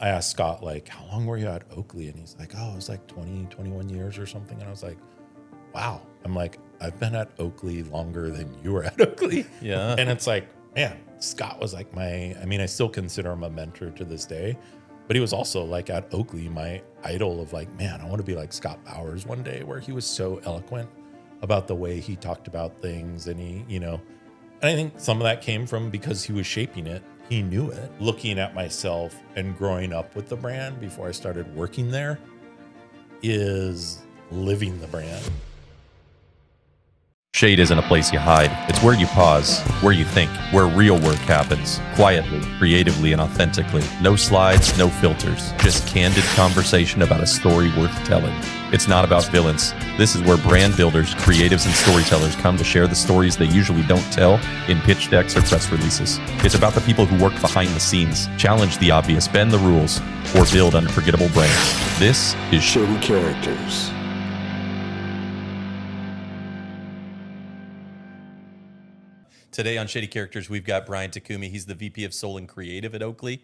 I asked Scott, like, how long were you at Oakley? And he's like, oh, it was like 20, 21 years or something. And I was like, wow. I'm like, I've been at Oakley longer than you were at Oakley. Yeah. And it's like, man, Scott was like I still consider him a mentor to this day, but he was also like at Oakley, my idol of like, man, I want to be like Scott Bowers one day, where he was so eloquent about the way he talked about things. And and I think some of that came from because he was shaping it. He knew it. Looking at myself and growing up with the brand before I started working there is living the brand. Shade isn't a place you hide. It's where you pause, where you think, where real work happens. Quietly, creatively, and authentically. No slides, no filters. Just candid conversation about a story worth telling. It's not about villains. This is where brand builders, creatives, and storytellers come to share the stories they usually don't tell in pitch decks or press releases. It's about the people who work behind the scenes, challenge the obvious, bend the rules, or build unforgettable brands. This is Shady Characters. Today on Shady Characters, we've got Brian Takumi. He's the VP of Soul and Creative at Oakley.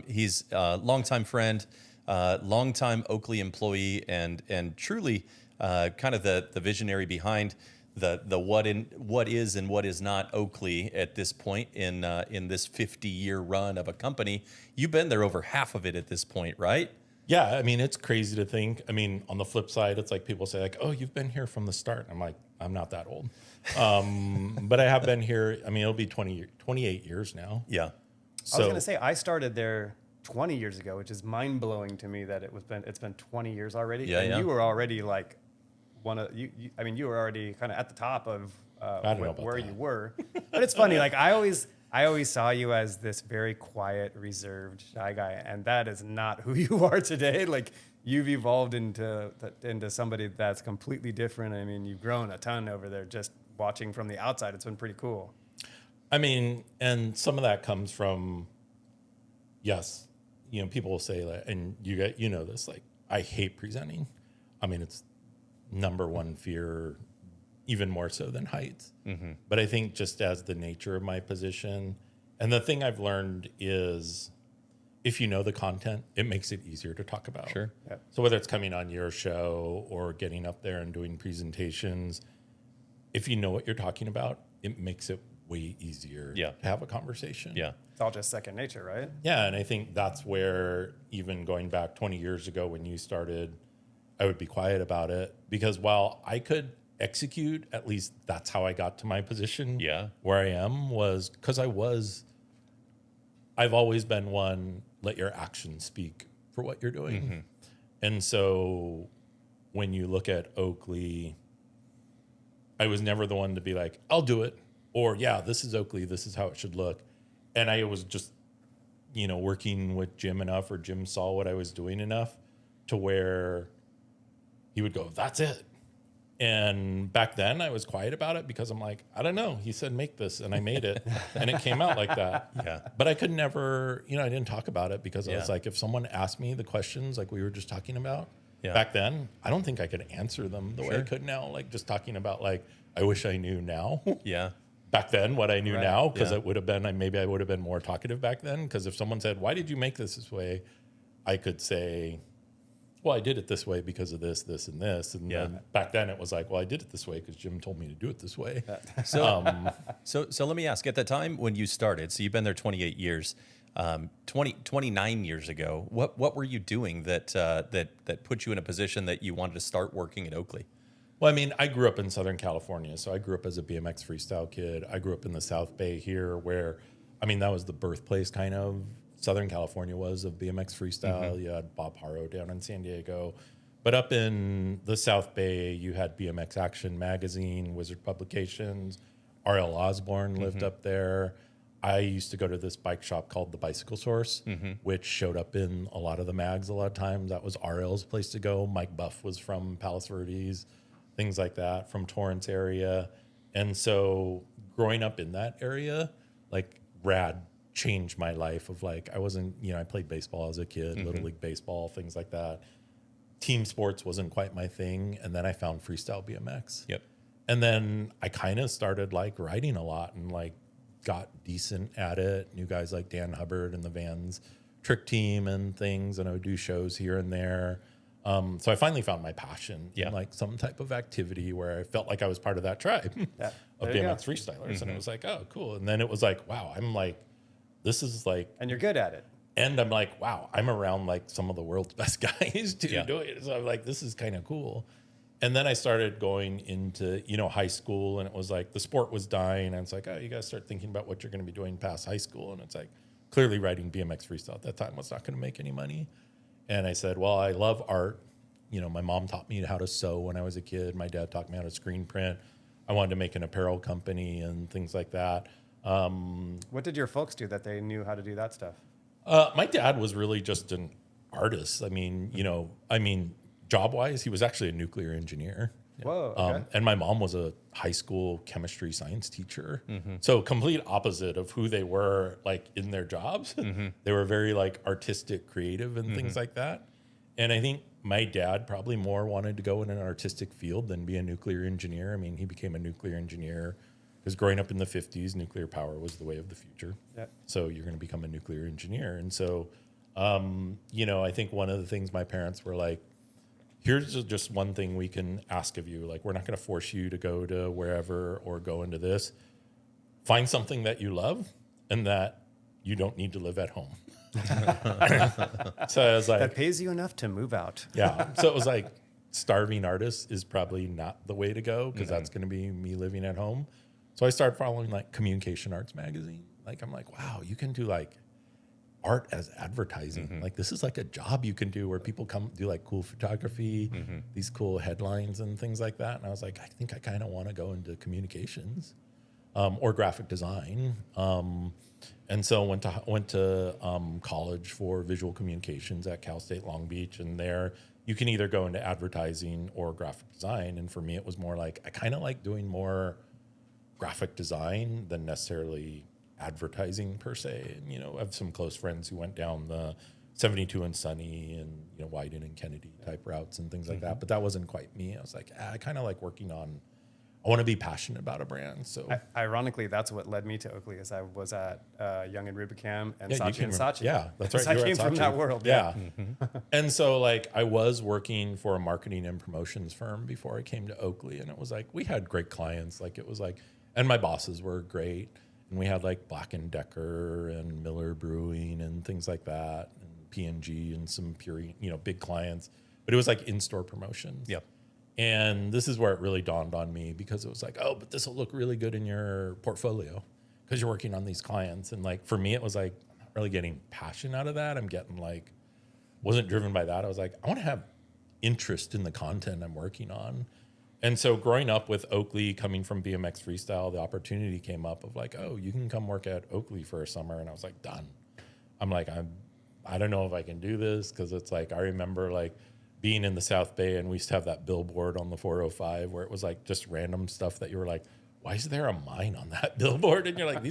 He's a longtime friend, longtime Oakley employee, and truly kind of the visionary behind the what is and what is not Oakley at this point in this 50-year run of a company. You've been there over half of it at this point, right? Yeah, I mean, it's crazy to think. I mean, on the flip side, it's like people say like, oh, you've been here from the start. I'm like, I'm not that old. But I have been here. I mean, it'll be 28 years now. Yeah. So, I was going to say, I started there 20 years ago, which is mind blowing to me that it's been 20 years already. Yeah, and yeah. you were already like you were already kind of at the top of where you were. But it's funny, like I always saw you as this very quiet, reserved, shy guy, and that is not who you are today. Like you've evolved into somebody that's completely different. I mean, you've grown a ton over there. Just watching from the outside, it's been pretty cool. I mean, and some of that comes from, yes, people will say that, and you know this, like I hate presenting. I mean, it's number one fear, even more so than heights. Mm-hmm. But I think just as the nature of my position, and the thing I've learned is if you know the content, it makes it easier to talk about. Sure. Yep. So whether it's coming on your show or getting up there and doing presentations, if you know what you're talking about, it makes it way easier to have a conversation. Yeah. It's all just second nature, right? Yeah, and I think that's where, even going back 20 years ago when you started, I would be quiet about it, because while I could execute, at least that's how I got to my position where I am, was because I've always been one, let your actions speak for what you're doing. Mm-hmm. And so when you look at Oakley, I was never the one to be like, I'll do it, or yeah, this is Oakley, this is how it should look. And I was just, working with Jim enough, or Jim saw what I was doing enough to where he would go, that's it. And back then I was quiet about it because I'm like, I don't know. He said, make this, and I made it and it came out like that. Yeah. But I could never, I didn't talk about it because I was like, if someone asked me the questions like we were just talking about back then, I don't think I could answer them the way I could now. Like just talking about like, I wish I knew now. Yeah. Back then, what I knew now, because it would have been, maybe I would have been more talkative back then. Because if someone said, why did you make this way? I could say, well, I did it this way because of this, this, and this. And then back then it was like, well, I did it this way because Jim told me to do it this way. So let me ask, at the time when you started, so you've been there 28 years, 29 years ago, what were you doing that put you in a position that you wanted to start working at Oakley? Well, I mean, I grew up in Southern California, so I grew up as a BMX freestyle kid. I grew up in the South Bay here where, I mean, that was the birthplace kind of, Southern California was, of BMX freestyle. Mm-hmm. You had Bob Haro down in San Diego. But up in the South Bay, you had BMX Action Magazine, Wizard Publications. R.L. Osborne lived up there. I used to go to this bike shop called the Bicycle Source, which showed up in a lot of the mags a lot of times. That was R.L.'s place to go. Mike Buff was from Palos Verdes, things like that, from Torrance area. And so growing up in that area, like rad changed my life of like, I wasn't, I played baseball as a kid, Little League baseball, things like that. Team sports wasn't quite my thing. And then I found freestyle BMX. Yep. And then I kind of started like riding a lot and like got decent at it. Knew guys like Dan Hubbard and the Vans trick team and things, and I would do shows here and there. So I finally found my passion in like some type of activity where I felt like I was part of that tribe of BMX freestylers. And it was like, oh, cool. And then it was like, wow, I'm like, this is like, and you're good at it. And I'm like, wow, I'm around like some of the world's best guys to do it. So I'm like, this is kind of cool. And then I started going into, high school, and it was like the sport was dying. And it's like, oh, you guys start thinking about what you're going to be doing past high school. And it's like, clearly riding BMX freestyle at that time was not going to make any money. And I said, well, I love art. My mom taught me how to sew when I was a kid. My dad taught me how to screen print. I wanted to make an apparel company and things like that. What did your folks do that they knew how to do that stuff? My dad was really just an artist. I mean, job-wise, he was actually a nuclear engineer. Whoa, okay. And my mom was a high school chemistry science teacher. So complete opposite of who they were like in their jobs. They were very like artistic, creative and things like that. And I think my dad probably more wanted to go in an artistic field than be a nuclear engineer. I mean, he became a nuclear engineer because growing up in the 50s, nuclear power was the way of the future. Yep. So you're going to become a nuclear engineer. And so, I think one of the things my parents were like, here's just one thing we can ask of you. Like, we're not going to force you to go to wherever or go into this. Find something that you love and that you don't need to live at home. So I was like, that pays you enough to move out. Yeah. So it was like, starving artist is probably not the way to go because that's going to be me living at home. So I started following like Communication Arts magazine. Like, I'm like, wow, you can do like art as advertising. Like, this is like a job you can do where people come do like cool photography, these cool headlines and things like that. And I was like, I think I kind of want to go into communications or graphic design. And so went to college for visual communications at Cal State Long Beach. And there you can either go into advertising or graphic design. And for me, it was more like, I kind of like doing more graphic design than necessarily advertising per se. And, I have some close friends who went down the 72 and Sunny and, Wyden and Kennedy type routes and things like that. But that wasn't quite me. I was like, I kind of like working on, I want to be passionate about a brand. So ironically, that's what led me to Oakley, as I was at Young and Rubicam and Saatchi and Saatchi. Yeah, that's right. I came from that world. Yeah. And so like I was working for a marketing and promotions firm before I came to Oakley. And it was like, we had great clients. Like it was like, and my bosses were great. And we had like Black & Decker and Miller Brewing and things like that, and P&G and some Pureen, big clients. But it was like in-store promotions. Yep. And this is where it really dawned on me, because it was like, oh, but this will look really good in your portfolio because you're working on these clients. And like, for me, it was like, I'm not really getting passion out of that. I'm getting like, wasn't driven by that. I was like, I want to have interest in the content I'm working on. And so growing up with Oakley, coming from BMX Freestyle, the opportunity came up of like, oh, you can come work at Oakley for a summer. And I was like, done. I'm like, I don't know if I can do this, because it's like, I remember like being in the South Bay, and we used to have that billboard on the 405 where it was like just random stuff that you were like, why is there a mine on that billboard? And you're like,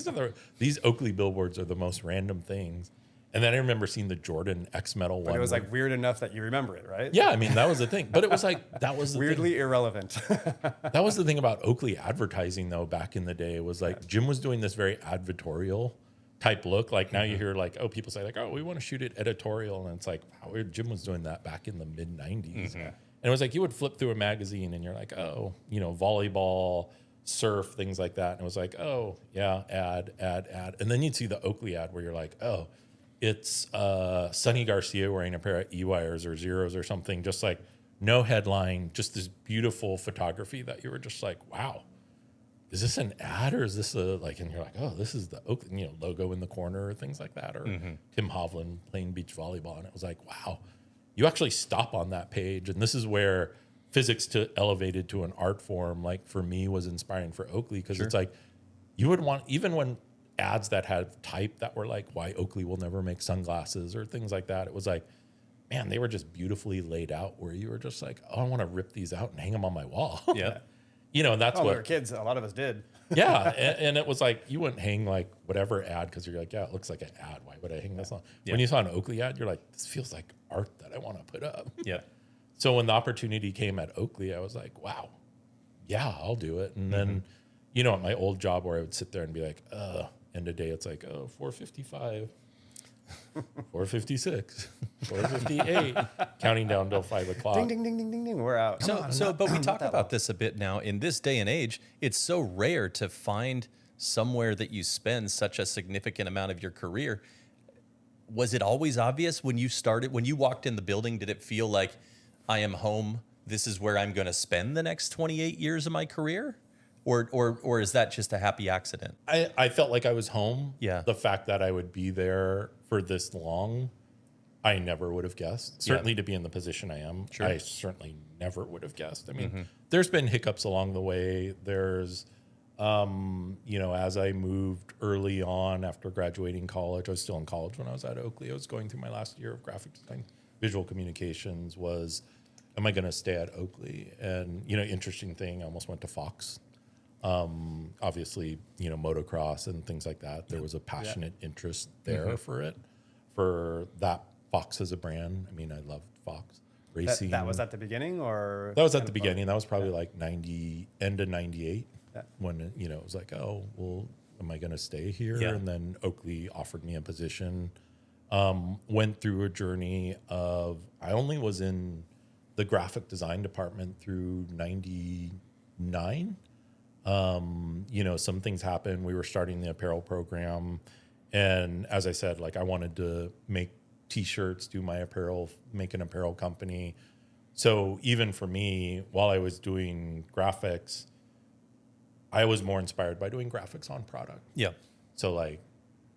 these Oakley billboards are the most random things. And then I remember seeing the Jordan X Metal one. But it was like weird enough that you remember it, right? Yeah, I mean, that was the thing. But it was like, that was the weirdly thing. Irrelevant. That was the thing about Oakley advertising, though, back in the day. It was like Jim was doing this very advertorial type look. Like now you hear like, oh, people say like, oh, we want to shoot it editorial. And it's like, wow, Jim was doing that back in the mid 90s. And it was like, you would flip through a magazine and you're like, oh, volleyball, surf, things like that. And it was like, oh, yeah, ad. And then you'd see the Oakley ad where you're like, oh, it's Sonny Garcia wearing a pair of eyewears or zeros or something, just like no headline, just this beautiful photography that you were just like, wow, is this an ad or is this a like, and you're like, oh, this is the Oakley, logo in the corner or things like that, or Tim Hovland playing beach volleyball. And it was like, wow, you actually stop on that page. And this is where physics elevated to an art form, like for me, was inspiring for Oakley, because it's like, you would want, even when ads that had type that were like, why Oakley will never make sunglasses or things like that, it was like, man, they were just beautifully laid out where you were just like, oh, I want to rip these out and hang them on my wall. Yeah. And that's what we were kids. A lot of us did. Yeah. And it was like, you wouldn't hang like whatever ad, because you're like, yeah, it looks like an ad. Why would I hang this on? Yeah. When you saw an Oakley ad, you're like, this feels like art that I want to put up. Yeah. So when the opportunity came at Oakley, I was like, wow, yeah, I'll do it. And then, at my old job where I would sit there and be like, end of day, it's like, oh, $4.55. 4:56, 4:58, counting down till 5 o'clock. Ding, ding, ding, ding, ding, ding. We're out. But we talk about this a bit now. In this day and age, it's so rare to find somewhere that you spend such a significant amount of your career. Was it always obvious when you started, when you walked in the building, did it feel like I am home? This is where I'm going to spend the next 28 years of my career? Or is that just a happy accident? I felt like I was home. Yeah. The fact that I would be there for this long, I never would have guessed. Certainly to be in the position I am, Sure. I certainly never would have guessed. I mean, there's been hiccups along the way. There's, as I moved early on after graduating college, I was still in college when I was at Oakley. I was going through my last year of graphic design. Visual communications was, am I going to stay at Oakley? And, interesting thing, I almost went to Fox. Obviously, motocross and things like that. There was a passionate interest there for that Fox as a brand. I mean, I loved Fox racing. That was at the beginning, or that was at the beginning. That was probably like end of 98 when, it was like, oh, well, am I going to stay here? Yeah. And then Oakley offered me a position. Went through a journey of, I only was in the graphic design department through 99. Some things happened. We were starting the apparel program. And as I said, like I wanted to make t-shirts, do my apparel, make an apparel company. So even for me, while I was doing graphics, I was more inspired by doing graphics on product. Yeah. So like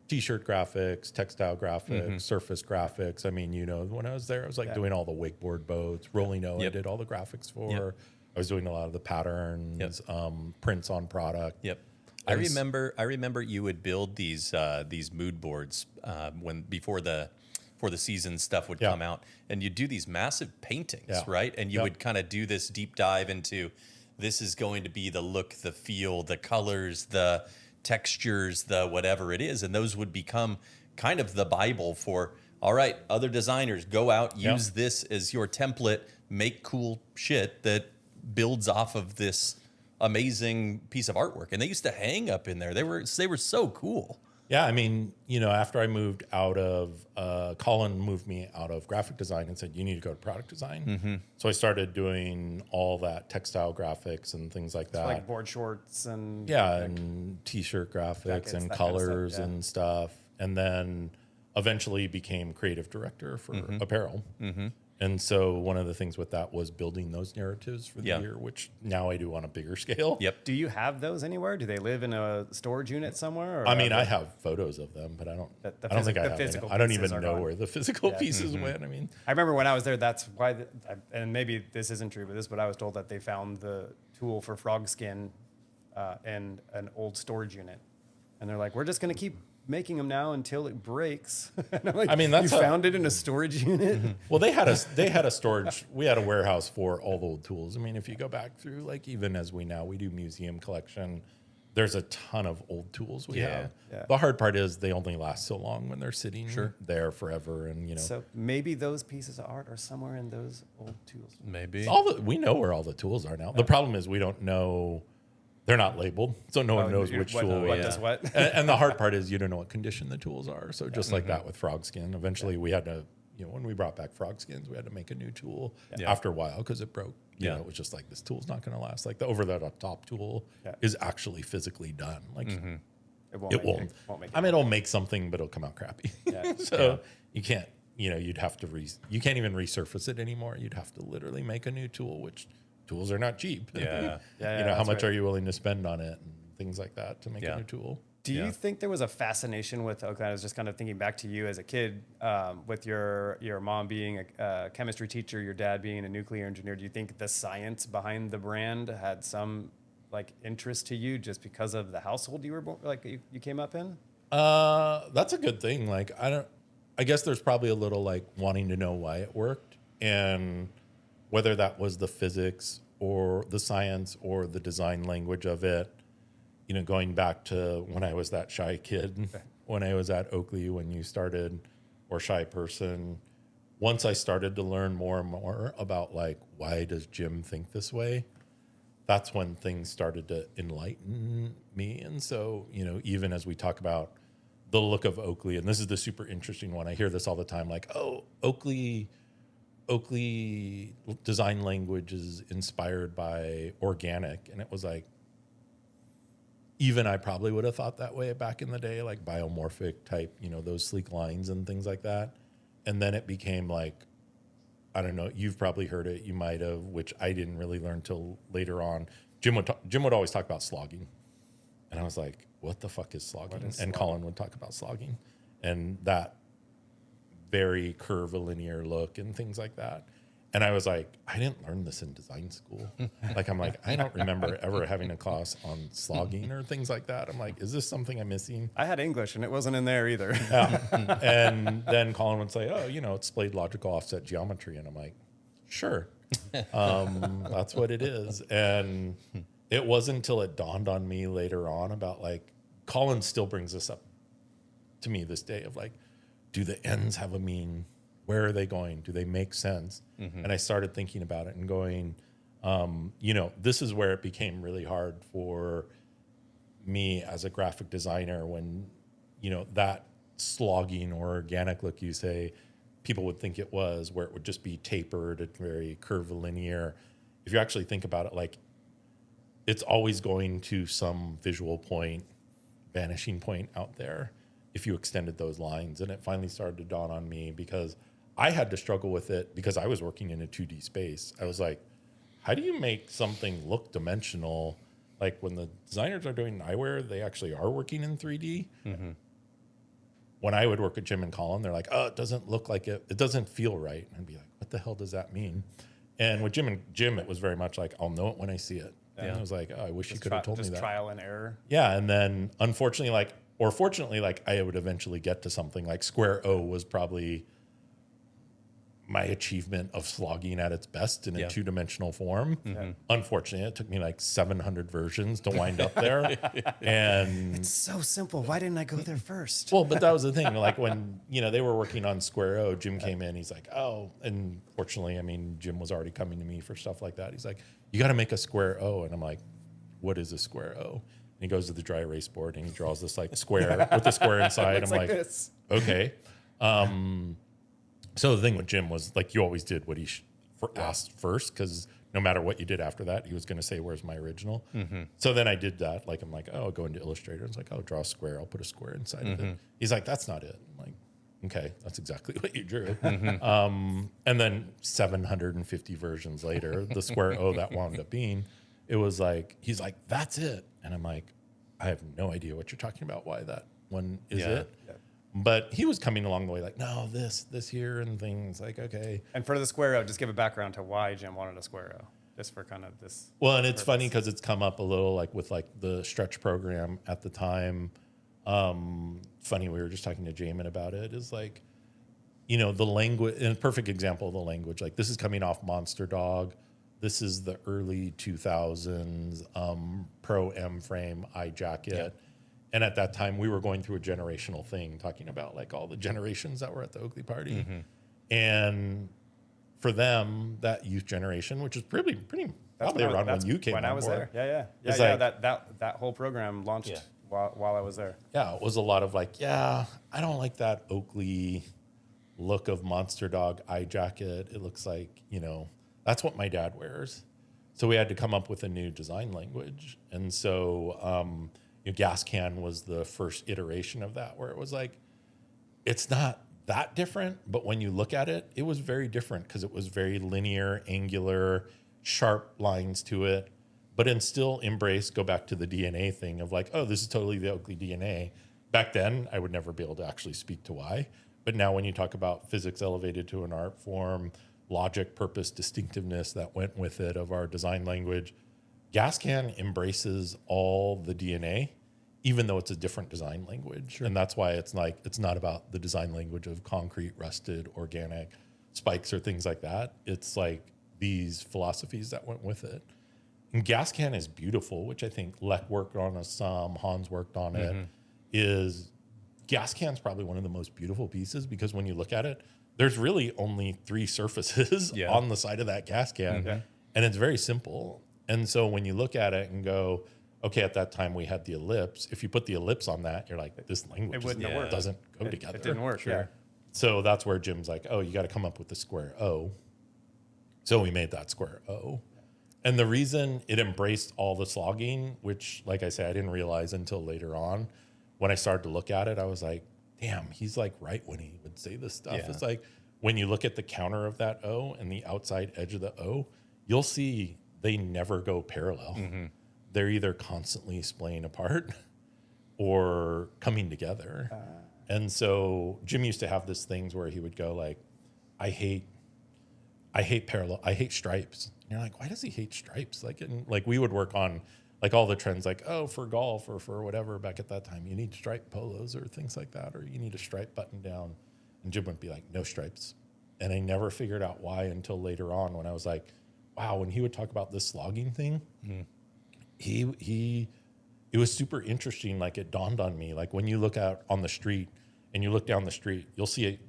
t-shirt graphics, textile graphics, surface graphics. I mean, when I was there, I was like doing all the wakeboard boats, Rolling O, I did all the graphics for. Yep. I was doing a lot of the patterns, prints on product. Yep. I remember you would build these mood boards before the season stuff would come out, and you'd do these massive paintings, right? And you would kind of do this deep dive into, this is going to be the look, the feel, the colors, the textures, the whatever it is, and those would become kind of the Bible for, all right, other designers, go out, use this as your template, make cool shit that builds off of this amazing piece of artwork. And they used to hang up in there. They were so cool. Yeah, I mean, after I moved out of, Colin moved me out of graphic design and said, you need to go to product design. So I started doing all that textile graphics and things like that. So like board shorts and and t-shirt graphics jackets, and that colors kind of stuff, and stuff. And then eventually became creative director for apparel. And so one of the things with that was building those narratives for the year, which now I do on a bigger scale. Yep. Do you have those anywhere? Do they live in a storage unit somewhere? Or I mean, I have photos of them, but I don't think I have any. I don't even know where the physical pieces went. I mean, I remember when I was there, that's why, and maybe this isn't true, but this is what I was told, that they found the tool for frog skin in an old storage unit. And they're like, we're just going to keep making them now until it breaks. And I'm like, I mean, that's you found it in a storage unit. Well, they had a storage. We had a warehouse for all the old tools. I mean, if you go back through, like even as we do museum collection, there's a ton of old tools we have. Yeah. The hard part is they only last so long when they're sitting there forever, and So maybe those pieces of art are somewhere in those old tools. Maybe. we know where all the tools are now. The problem is we don't know. They're not labeled, so no one knows which tool. What does what? And the hard part is you don't know what condition the tools are. So just like that with frog skin, eventually we had to, when we brought back frog skins, we had to make a new tool after a while because it broke. You know, it was just like, this tool's not going to last. Like the over-the-top tool is actually physically done. Like it won't. I mean, it'll make something, but it'll come out crappy. You can't. You'd have to you can't even resurface it anymore. You'd have to literally make a new tool, which tools are not cheap. How much are you willing to spend on it and things like that to make a new tool? Do you think there was a fascination with, okay, I was just kind of thinking back to you as a kid, with your mom being a chemistry teacher, your dad being a nuclear engineer. Do you think the science behind the brand had some like interest to you just because of the household you were born, like you came up in? That's a good thing. Like, I guess there's probably a little like wanting to know why it worked, and whether that was the physics or the science or the design language of it. Going back to when I was that shy kid, when I was at Oakley, when you started, or shy person, once I started to learn more and more about like, why does Jim think this way? That's when things started to enlighten me. And so, even as we talk about the look of Oakley, and this is the super interesting one. I hear this all the time, like, oh, Oakley design language is inspired by organic. And it was like, even I probably would have thought that way back in the day, like biomorphic type, those sleek lines and things like that. And then it became like, I don't know, you've probably heard it, you might have, which I didn't really learn till later on. Jim would always talk about slogging. And I was like, what the fuck is slogging? And Colin would talk about slogging and that very curvilinear look and things like that. And I was like, I didn't learn this in design school. I don't remember ever having a class on slogging or things like that. I'm like, is this something I'm missing? I had English and it wasn't in there either. Yeah. And then Colin would say, oh, it's displayed logical offset geometry. And I'm like, sure. That's what it is. And it wasn't until it dawned on me later on about like, Colin still brings this up to me this day of like, do the ends have a mean? Where are they going? Do they make sense? Mm-hmm. And I started thinking about it and going, this is where it became really hard for me as a graphic designer when, that slogging or organic look you say, people would think it was, where it would just be tapered and very curvilinear. If you actually think about it, like it's always going to some visual point, vanishing point out there if you extended those lines. And it finally started to dawn on me because I had to struggle with it because I was working in a 2D space. I was like, how do you make something look dimensional? Like when the designers are doing eyewear, they actually are working in 3D. Mm-hmm. When I would work with Jim and Colin, they're like, oh, it doesn't look like it. It doesn't feel right. And I'd be like, what the hell does that mean? And with Jim, it was very much like, I'll know it when I see it. Yeah. And I was like, oh, I wish you could have told me that. Just trial and error. Yeah. And then unfortunately, fortunately, I would eventually get to something like Square O was probably my achievement of slogging at its best in a two-dimensional form. Mm-hmm. Unfortunately, it took me 700 versions to wind up there. And it's so simple. Why didn't I go there first? Well, but that was the thing. When, they were working on Square O, Jim came in, he's like, oh, and fortunately, Jim was already coming to me for stuff like that. He's like, you got to make a Square O. And I'm like, what is a Square O? And he goes to the dry erase board and he draws this square with the square inside. I'm like this. Okay. So the thing with Jim was you always did what he asked first, because no matter what you did after that, he was going to say, where's my original? Mm-hmm. So then I did that. I'm like, oh, I'll go into Illustrator. It's like, oh, draw a square. I'll put a square inside of it. He's like, that's not it. I'm like, okay, that's exactly what you drew. Mm-hmm. And then 750 versions later, the Square O that wound up being, it was he's like, that's it. And I'm like, I have no idea what you're talking about, why that one is it. Yeah. But he was coming along the way no, this here and things okay. And for the Square O, just give a background to why Jim wanted a Square O, just for kind of this. Well, and it's funny because it's come up a little with the stretch program at the time. Funny, we were just talking to Jamin about it, is the language, and a perfect example of the language, this is coming off Monster Dog. This is the early 2000s Pro M frame eye jacket. Yeah. And at that time, we were going through a generational thing, talking about all the generations that were at the Oakley party. Mm-hmm. And for them, that youth generation, which is probably around when you came on board. When I was there. Yeah. That whole program launched while I was there. Yeah, it was a lot of I don't like that Oakley look of Monster Dog eye jacket. It looks that's what my dad wears. So we had to come up with a new design language. And so gas can was the first iteration of that, where it was it's not that different, but when you look at it, it was very different because it was very linear, angular, sharp lines to it, but then still go back to the DNA thing of oh, this is totally the Oakley DNA. Back then, I would never be able to actually speak to why. But now when you talk about physics elevated to an art form, logic, purpose, distinctiveness that went with it of our design language, gas can embraces all the DNA, even though it's a different design language. Sure. And that's why it's not about the design language of concrete, rusted, organic, spikes or things like that. It's these philosophies that went with it. And gas can is beautiful, which I think Lech worked on us some, Hans worked on it, is gas can's probably one of the most beautiful pieces, because when you look at it, there's really only 3 surfaces on the side of that gas can. Mm-hmm. And it's very simple. And so when you look at it and go, okay, at that time we had the ellipse. If you put the ellipse on that, you're like, this language doesn't go together. It didn't work. Yeah. So that's where Jim's like, oh, you got to come up with the square O. So we made that square O. And the reason it embraced all the slogging, which, like I said, I didn't realize until later on, when I started to look at it, I was like, damn, he's like right when he would say this stuff. It's like when you look at the counter of that O and the outside edge of the O, you'll see they never go parallel. They're either constantly splaying apart or coming together. And so Jim used to have this things where he would go like, I hate parallel, I hate stripes. And you're like, why does he hate stripes? Like, we would work on like all the trends, like, oh, for golf or for whatever back at that time, you need striped polos or things like that, or you need a stripe button down. And Jim would be like, no stripes. And I never figured out why until later on when I was like, wow, when he would talk about this slogging thing, it was super interesting. Like it dawned on me, like when you look out on the street and you look down the street, you'll see it,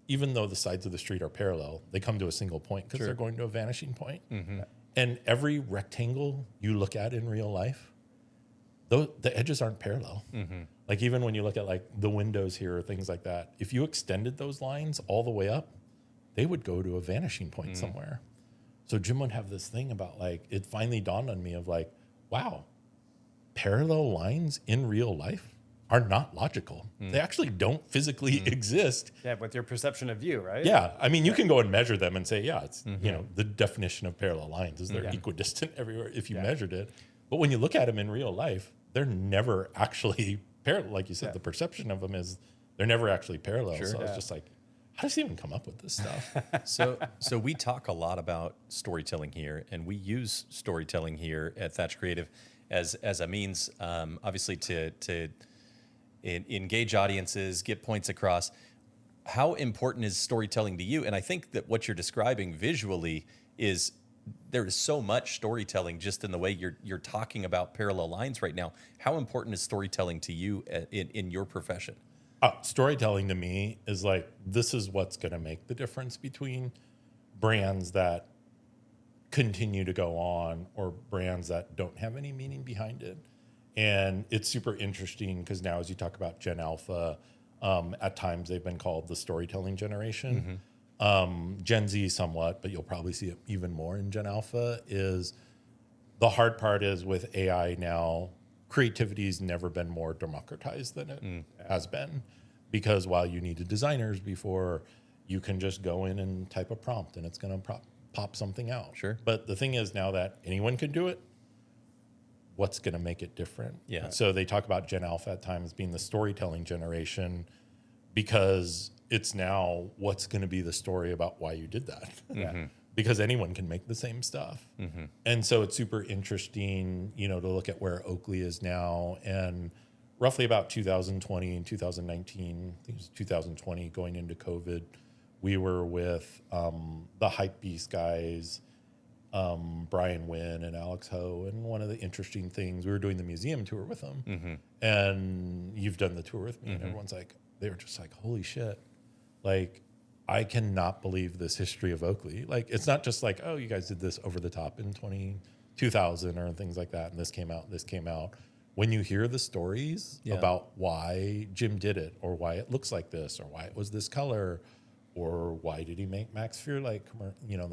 even though the sides of the street are parallel, they come to a single point because they're going to a vanishing point. And every rectangle you look at in real life, the edges aren't parallel. Like even when you look at like the windows here or things like that, if you extended those lines all the way up, they would go to a vanishing point somewhere. So Jim would have this thing about like, it finally dawned on me of like, wow, parallel lines in real life are not logical. They actually don't physically exist. Yeah, with your perception of view, right? Yeah, I mean, you can go and measure them and say, yeah, it's, you know, the definition of parallel lines is they're equidistant everywhere if you measured it. But when you look at them in real life, they're never actually parallel. Like you said, the perception of them is they're never actually parallel. So it's just like, how does he even come up with this stuff? So we talk a lot about storytelling here, and we use storytelling here at Thatch Creative as a means, obviously, to engage audiences, get points across. How important is storytelling to you? And I think that what you're describing visually is there is so much storytelling just in the way you're talking about parallel lines right now. How important is storytelling to you in your profession? Storytelling to me is like, this is what's going to make the difference between brands that continue to go on or brands that don't have any meaning behind it. And it's super interesting because now as you talk about Gen Alpha, at times they've been called the storytelling generation. Gen Z somewhat, but you'll probably see it even more in Gen Alpha, is the hard part is with AI now, creativity's never been more democratized than it has been. Because while you needed designers before, you can just go in and type a prompt and it's going to pop something out. Sure. But the thing is now that anyone can do it, what's going to make it different? Yeah. So they talk about Gen Alpha at times being the storytelling generation because it's now what's going to be the story about why you did that. Because anyone can make the same stuff. And so it's super interesting, you know, to look at where Oakley is now. And roughly about 2020 and 2019, I think it was 2020 going into COVID, we were with the Hype Beast guys, Brian Wynn and Alex Ho. And one of the interesting things, we were doing the museum tour with them. And you've done the tour with me. And everyone's like, they were just like, holy shit. Like, I cannot believe this history of Oakley. Like, it's not just like, oh, you guys did this over the top in 2000 or things like that. And this came out. When you hear the stories about why Jim did it or why it looks like this or why it was this color or why did he make Max Fearlight,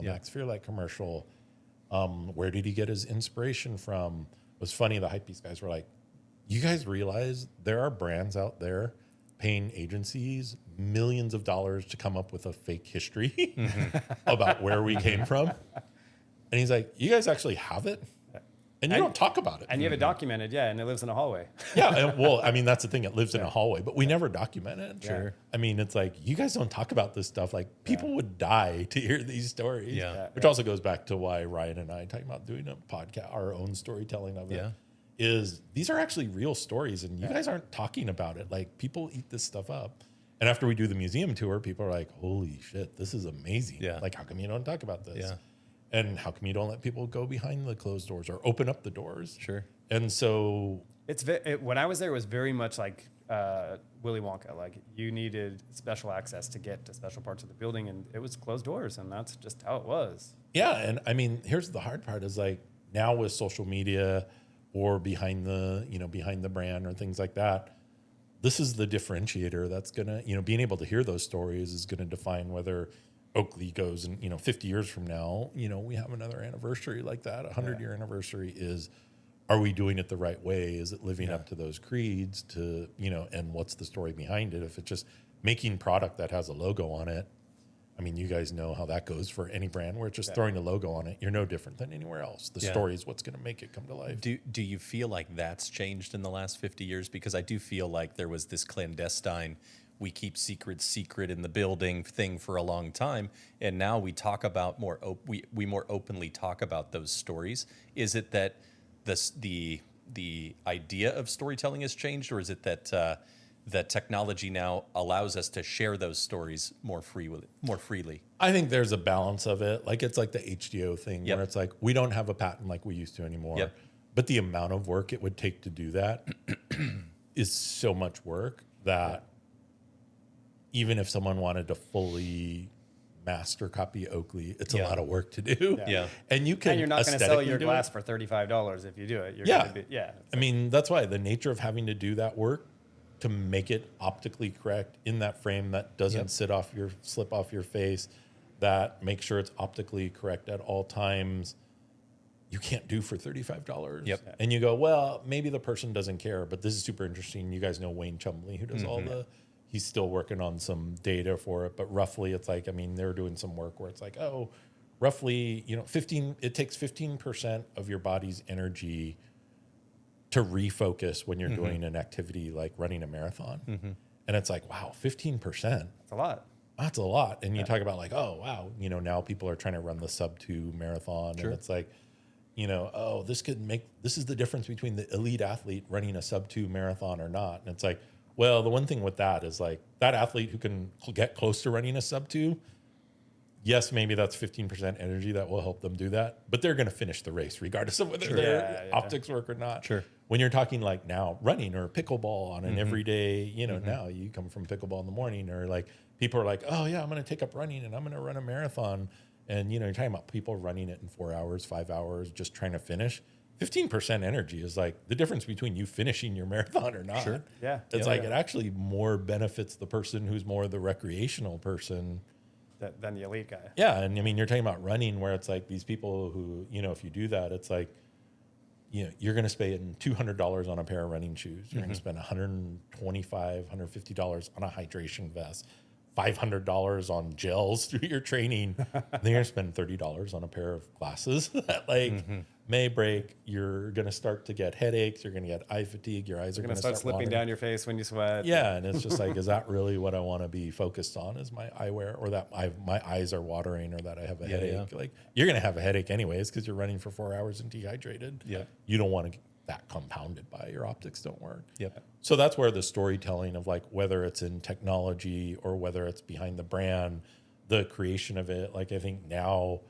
Max Fearlight commercial, where did he get his inspiration from? It was funny. The Hypebeast guys were like, you guys realize there are brands out there paying agencies millions of dollars to come up with a fake history about where we came from. And he's like, you guys actually have it? And you don't talk about it. And you have it documented, and it lives in a hallway. Well, I mean, that's the thing. It lives in a hallway, but we never document it. Sure. I mean, it's like, you guys don't talk about this stuff. Like, people would die to hear these stories. Which also goes back to why Ryan and I talking about doing a podcast, our own storytelling of it. Is these are actually real stories, and you guys aren't talking about it. Like, people eat this stuff up. And after we do the museum tour, people are like, holy shit, this is amazing. Like, how come you don't talk about this? And how come you don't let people go behind the closed doors or open up the doors? Sure. And so when I was there, it was very much like Willy Wonka. Like, you needed special access to get to special parts of the building, and it was closed doors, and that's just how it was. Yeah, and I mean, here's the hard part is like now with social media or behind the, behind the brand or things like that. This is the differentiator that's going to, being able to hear those stories is going to define whether Oakley goes and, 50 years from now, we have another anniversary like that. 100-year anniversary is, are we doing it the right way? Is it living up to those creeds to, and what's the story behind it? If it's just making product that has a logo on it, I mean, you guys know how that goes for any brand where it's just throwing a logo on it. You're no different than anywhere else. The story is what's going to make it come to life. Do you feel like that's changed in the last 50 years? Because I do feel like there was this clandestine, we keep secrets secret in the building thing for a long time, and now we talk about we more openly talk about those stories. Is it that the idea of storytelling has changed, or is it that that technology now allows us to share those stories more freely? I think there's a balance of it. Like it's like the HDO thing where it's like, we don't have a patent like we used to anymore, but the amount of work it would take to do that is so much work that even if someone wanted to fully master copy Oakley, it's a lot of work to do. And you're not going to sell your glass for $35 if you do it. You're going to be, I mean, that's why the nature of having to do that work to make it optically correct in that frame that doesn't slip off your face, that makes sure it's optically correct at all times, you can't do for $35. And you go, well, maybe the person doesn't care, but this is super interesting. You guys know Wayne Chumley, who does he's still working on some data for it, but roughly it's like, I mean, they're doing some work where it's like, oh, roughly, it takes 15% of your body's energy to refocus when you're doing an activity like running a marathon. And it's like, wow, 15%. That's a lot. That's a lot. And you talk about like, oh, wow, now people are trying to run the sub-2 marathon. And it's like, oh, this is the difference between the elite athlete running a sub-2 marathon or not. And it's like, well, the one thing with that is like that athlete who can get close to running a sub-2, yes, maybe that's 15% energy that will help them do that, but they're going to finish the race regardless of whether their optics work or not. When you're talking like now running or pickleball on an everyday, now you come from pickleball in the morning, or like people are like, oh yeah, I'm going to take up running and I'm going to run a marathon. And, you're talking about people running it in 4 hours, 5 hours, just trying to finish. 15% energy is like the difference between you finishing your marathon or not. It's like it actually more benefits the person who's more the recreational person than the elite guy. And I mean, you're talking about running where it's like these people who, if you do that, it's like, you're going to spend $200 on a pair of running shoes. You're going to spend $125, $150 on a hydration vest, $500 on gels through your training. Then you're going to spend $30 on a pair of glasses that may break. You're going to start to get headaches. You're going to get eye fatigue. Your eyes are going to start slipping down your face when you sweat. And it's just like, is that really what I want to be focused on? Is my eyewear, or that my eyes are watering, or that I have a headache? Like, you're going to have a headache anyways because you're running for 4 hours and dehydrated. You don't want to get that compounded by your optics don't work. So that's where the storytelling of like whether it's in technology or whether it's behind the brand, the creation of it. Like I think now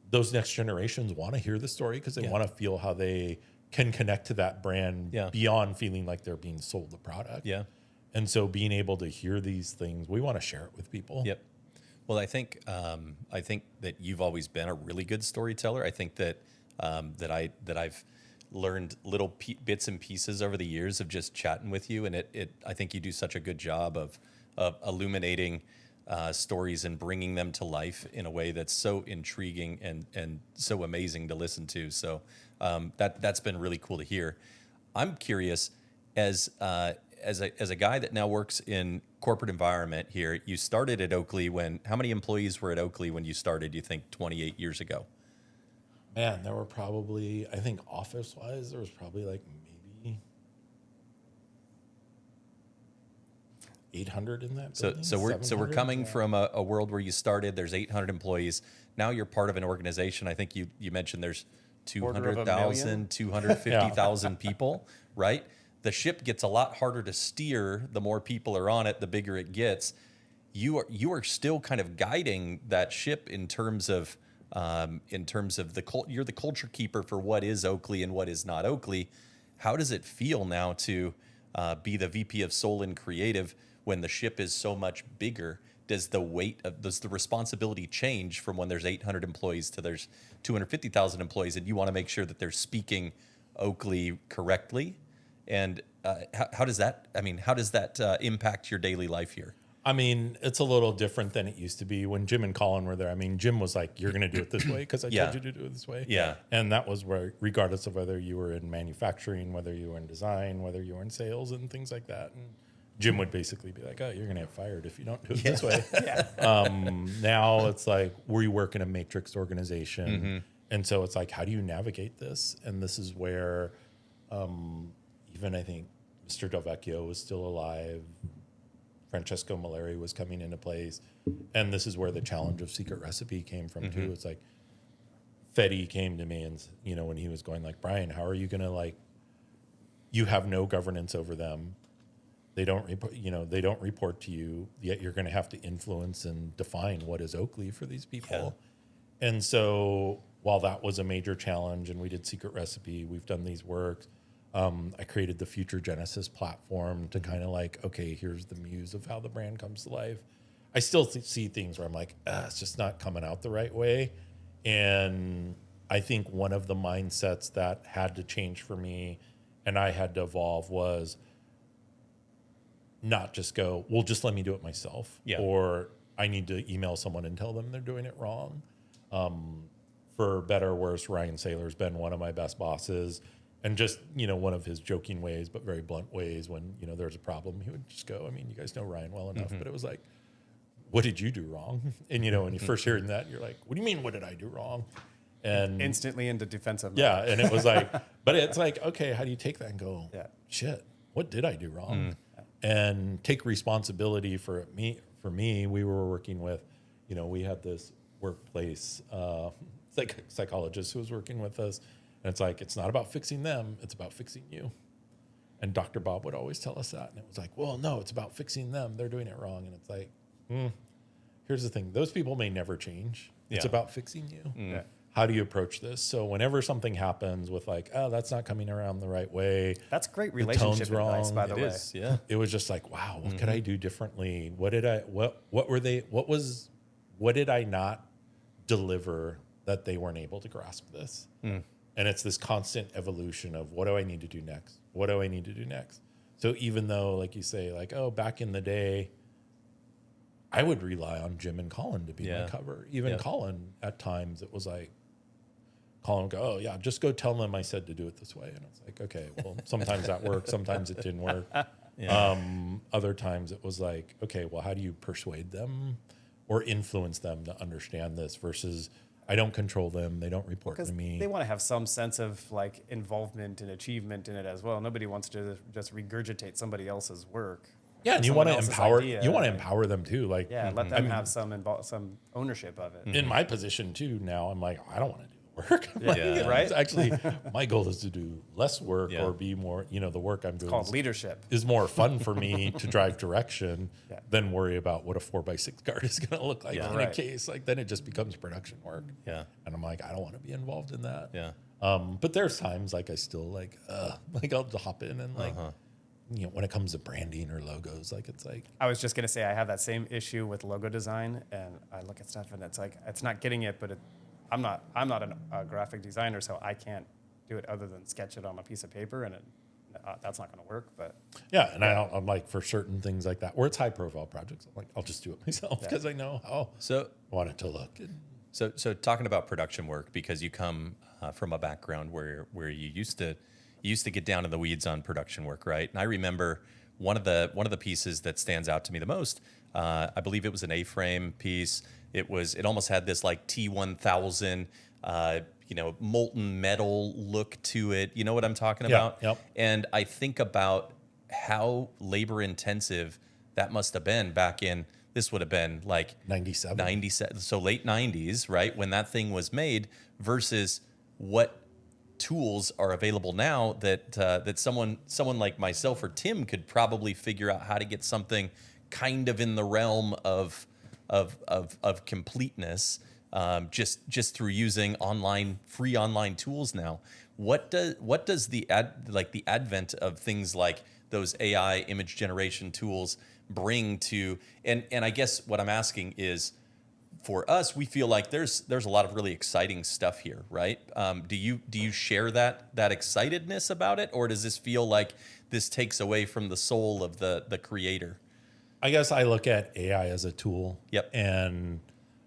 those next generations want to hear the story because they want to feel how they can connect to that brand beyond feeling like they're being sold the product. And so being able to hear these things, we want to share it with people. Well, I think that you've always been a really good storyteller. I think that I've learned little bits and pieces over the years of just chatting with you, and I think you do such a good job of illuminating stories and bringing them to life in a way that's so intriguing and so amazing to listen to. So that's been really cool to hear. I'm curious, as a guy that now works in corporate environment here, you started at Oakley how many employees were at Oakley when you started, you think, 28 years ago? Man, there were probably, I think office-wise, there was probably like maybe 800 in that building. So we're coming from a world where you started, there's 800 employees. Now you're part of an organization. I think you mentioned there's 200,000, 250,000 people, right? The ship gets a lot harder to steer the more people are on it, the bigger it gets. You are still kind of guiding that ship in terms of you're the culture keeper for what is Oakley and what is not Oakley. How does it feel now to be the VP of Soul and Creative when the ship is so much bigger? Does the responsibility change from when there's 800 employees to there's 250,000 employees, and you want to make sure that they're speaking Oakley correctly? And how does that impact your daily life here? I mean, it's a little different than it used to be when Jim and Colin were there. I mean, Jim was like, you're going to do it this way because I told you to do it this way. Yeah. And that was where, regardless of whether you were in manufacturing, whether you were in design, whether you were in sales and things like that. And Jim would basically be like, oh, you're going to get fired if you don't do it this way. Now it's like, we work in a matrix organization. And so it's like, how do you navigate this? And this is where even I think Mr. Del Vecchio was still alive. Francesco Maleri was coming into place. And this is where the challenge of Secret Recipe came from too. It's like Fetty came to me and, you know, when he was going like, Brian, how are you going to like, you have no governance over them. They don't report, you know, they don't report to you, yet you're going to have to influence and define what is Oakley for these people. Yeah. And so while that was a major challenge and we did Secret Recipe, we've done these works. I created the Future Genesis platform to kind of like, okay, here's the muse of how the brand comes to life. I still see things where I'm like, it's just not coming out the right way. And I think one of the mindsets that had to change for me and I had to evolve was not just go, well, just let me do it myself. Yeah. Or I need to email someone and tell them they're doing it wrong. For better or worse, Ryan Saylor's been one of my best bosses. And just, you know, one of his joking ways, but very blunt ways when, you know, there's a problem, he would just go, I mean, you guys know Ryan well enough, but it was like, what did you do wrong? And, you know, when you first hearing that, you're like, what do you mean, what did I do wrong? And instantly into defensive mode. Yeah. And it was like, but it's like, okay, how do you take that and go, shit, what did I do wrong? And take responsibility for it. For me, we were working with, you know, we had this workplace psychologist who was working with us. And it's like, it's not about fixing them, it's about fixing you. And Dr. Bob would always tell us that. And it was like, well, no, it's about fixing them. They're doing it wrong. And it's like, here's the thing. Those people may never change. It's about fixing you. How do you approach this? So whenever something happens with like, oh, that's not coming around the right way. That's great relationship advice, by the way. Yeah. It was just like, wow, what could I do differently? What did I not deliver that they weren't able to grasp this? And it's this constant evolution of what do I need to do next? What do I need to do next? So even though, like you say, like, oh, back in the day, I would rely on Jim and Colin to be my cover. Even Colin, at times, it was like, Colin would go, oh, yeah, just go tell them I said to do it this way. And it's like, okay, well, sometimes that worked. Sometimes it didn't work. Other times it was like, okay, well, how do you persuade them or influence them to understand this versus I don't control them. They don't report to me. They want to have some sense of like involvement and achievement in it as well. Nobody wants to just regurgitate somebody else's work. Yeah, and you want to empower. You want to empower them too. Like, let them have some ownership of it. In my position too now, I'm like, I don't want to do the work. Right? Actually, my goal is to do less work or be more. You know, the work I'm doing. It's called leadership. Is more fun for me to drive direction than worry about what a 4x6 card is going to look like in a case. Like then it just becomes production work. Yeah, and I'm like, I don't want to be involved in that. Yeah. But there's times like I still like I'll hop in and like. You know, when it comes to branding or logos, like it's like I was just gonna say I have that same issue with logo design, and I look at stuff and it's like it's not getting it, but I'm not a graphic designer, so I can't do it other than sketch it on a piece of paper, and that's not gonna work. But I'm like for certain things like that, where it's high profile projects, I'm like I'll just do it myself because I know how I want it to look. So talking about production work, because you come from a background where you used to get down in the weeds on production work, right? And I remember one of the pieces that stands out to me the most. I believe it was an A-frame piece. It almost had this like T1000, molten metal look to it. You know what I'm talking about? Yep. And I think about how labor intensive that must have been back in. This would have been like 97, so late 90s, right? When that thing was made, versus what tools are available now that someone like myself or Tim could probably figure out how to get something kind of in the realm of completeness just through using free online tools now. What does the advent of things like those AI image generation tools bring to, and I guess what I'm asking is, for us, we feel like there's a lot of really exciting stuff here, right? Do you share that excitedness about it, or does this feel like this takes away from the soul of the creator? I guess I look at AI as a tool. Yep. And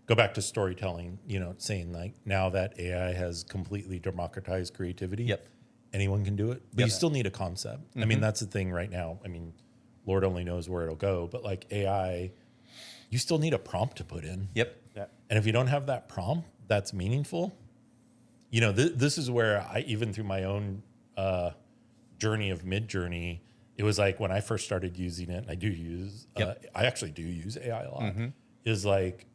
go back to storytelling, saying like now that AI has completely democratized creativity, Yep. anyone can do it, but you still need a concept. I Mm-hmm. mean, that's the thing right now. I mean, Lord only knows where it'll go, but like AI, you still need a prompt to put in. Yep. Yeah. And if you don't have that prompt that's meaningful, this is where I, even through my own journey of Midjourney, it was like when I first started using it, and I actually do use AI a lot, Mm-hmm. is like,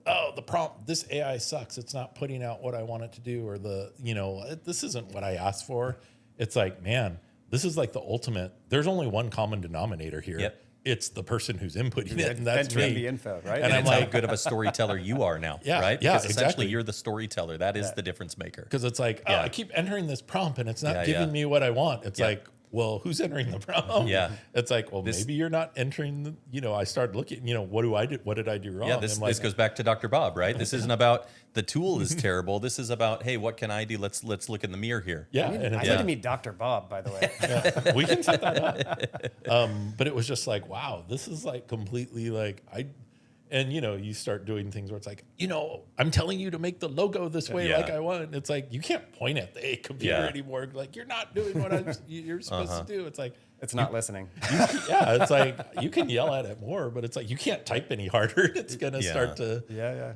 oh, the prompt, this AI sucks. It's not putting out what I want it to do, or this isn't what I asked for. It's like, man, this is like the ultimate. There's only one common denominator here. Yep. It's the person who's inputting it, and that's Entering me. the info, right? And I'm it's how like- good of a storyteller you are now, Yeah, right? yeah, Because essentially exactly. you're the storyteller. That is the difference maker. Because it's like, Yeah. I keep entering this prompt and it's not Yeah, giving yeah. me what I want. It's Yeah. like, well, who's entering the prompt? Yeah. It's like, well, This- maybe you're not entering I started looking, what did I do wrong? Yeah, this I'm like, goes back to Dr. Bob, right? This isn't about the tool is terrible. This is about, hey, what can I do? Let's look in the mirror here. yeah. I'd And it's like to meet Dr. Bob, by the way. like, we can set that up. But it was just like, wow, this is like completely like, you start doing things where it's like, I'm telling you to make the logo this way Yeah. like I want. It's like, you can't point at the computer Yeah. anymore. Like, you're not doing what you're supposed to do. It's like, It's not listening. yeah, it's like you can yell at it more, but it's like you can't type any harder. It's gonna Yeah.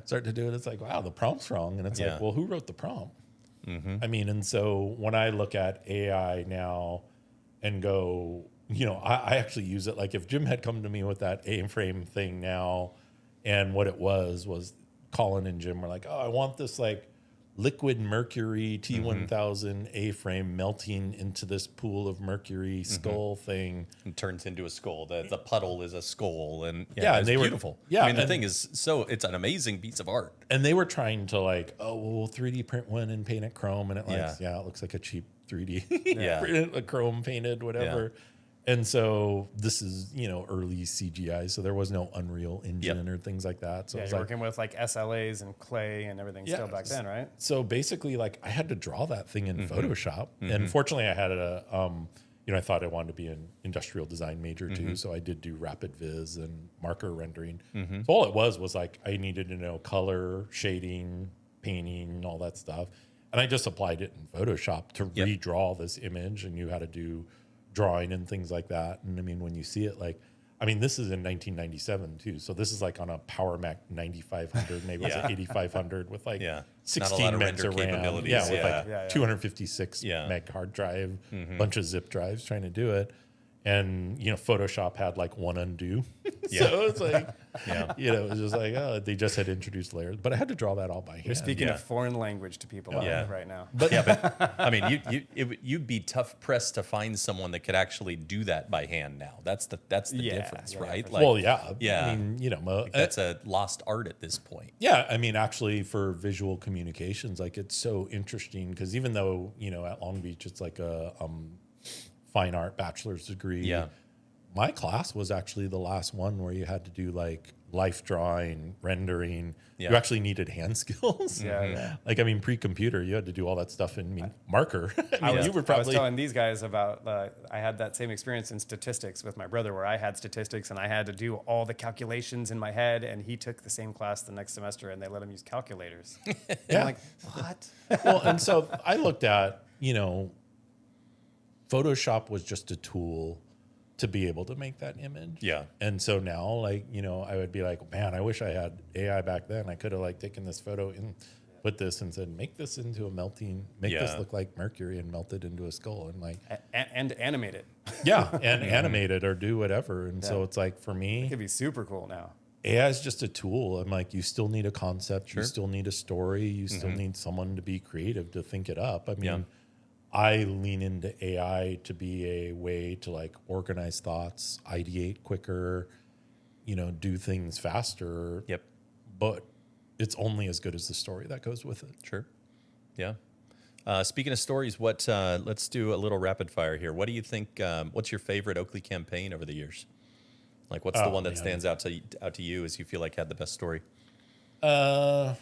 start to do it. It's like, wow, the prompt's wrong, and it's Yeah. like, well, who wrote the prompt? I mean, and so when I look at AI now and go, I actually use it. Like if Jim had come to me with that A-frame thing now, and what it was Colin and Jim were like, oh, I want this like liquid mercury T1000 A-frame melting into this pool of mercury skull thing. It turns into a skull. The puddle is a skull, and Yeah, it's and they were- beautiful. yeah, I mean, the and- thing is, it's an amazing piece of art. And they were trying to like, oh, well, we'll 3D print one and paint it chrome, and it it looks like a cheap 3D Yeah. print, a chrome painted, whatever. And so this is, early CGI, so there was no Unreal Engine or things like that. So Yeah, it was you're like, working with like SLAs and clay and everything Yeah. still back then, right? so basically, like I had to draw that thing in Photoshop, and fortunately, I had I thought I wanted to be an industrial design major too, so I did do rapid viz and marker rendering. So all it was like I needed to know color, shading, painting, all that stuff, and I just applied it in Photoshop to redraw this image and knew how to do drawing and things like that. And I mean, when you see it, like, I mean, this is in 1997 too. So this is like on a Power Mac 9500, maybe it's an 8500 with like Not a 16 lot of megs render of RAM. capabilities. Yeah, with like Yeah. 256 meg hard drive, bunch of zip drives trying to do it. And, Photoshop had like one undo. So it's like, it was just like, oh, they just had introduced layers. But I had to draw that all by hand. You're speaking Yeah. a foreign language to people right now. But I mean, you'd be tough pressed to find someone that could actually do that by hand now. That's the difference, yeah, right? for Like, Well, yeah. yeah. I mean, that's a lost art at this point. yeah, I mean, actually, for visual communications, like it's so interesting because even though at Long Beach it's like a fine art bachelor's degree, Yeah. my class was actually the last one where you had to do like life drawing, rendering. Yeah. You actually needed hand skills. Yeah. Like I mean, pre-computer, you had to do all that stuff in marker. I mean, you were I was probably telling these guys about I had that same experience in statistics with my brother where I had statistics and I had to do all the calculations in my head, and he took the same class the next semester and they let him use calculators. And Yeah. I'm like, what? well, and so I looked at, Photoshop was just a tool to be able to make that image. Yeah. And so now, like, I would be like, man, I wish I had AI back then. I could have like taken this photo and put this and said, make this into a melting, make this look like mercury and melt it into a skull. And like, And animate it. yeah, and animate it or do whatever. And so it's like, for me, It could be super cool now. AI is just a tool. I'm like, you still need a concept, you still need a story, you still need someone to be creative to think it up. I mean, I lean into AI to be a way to like organize thoughts, ideate quicker, do things faster. Yep. But it's only as good as the story that goes with it. Sure. Yeah. Speaking of stories, let's do a little rapid fire here. What do you think? What's your favorite Oakley campaign over the years? Like, what's the one that stands out to you as you feel like had the best story? I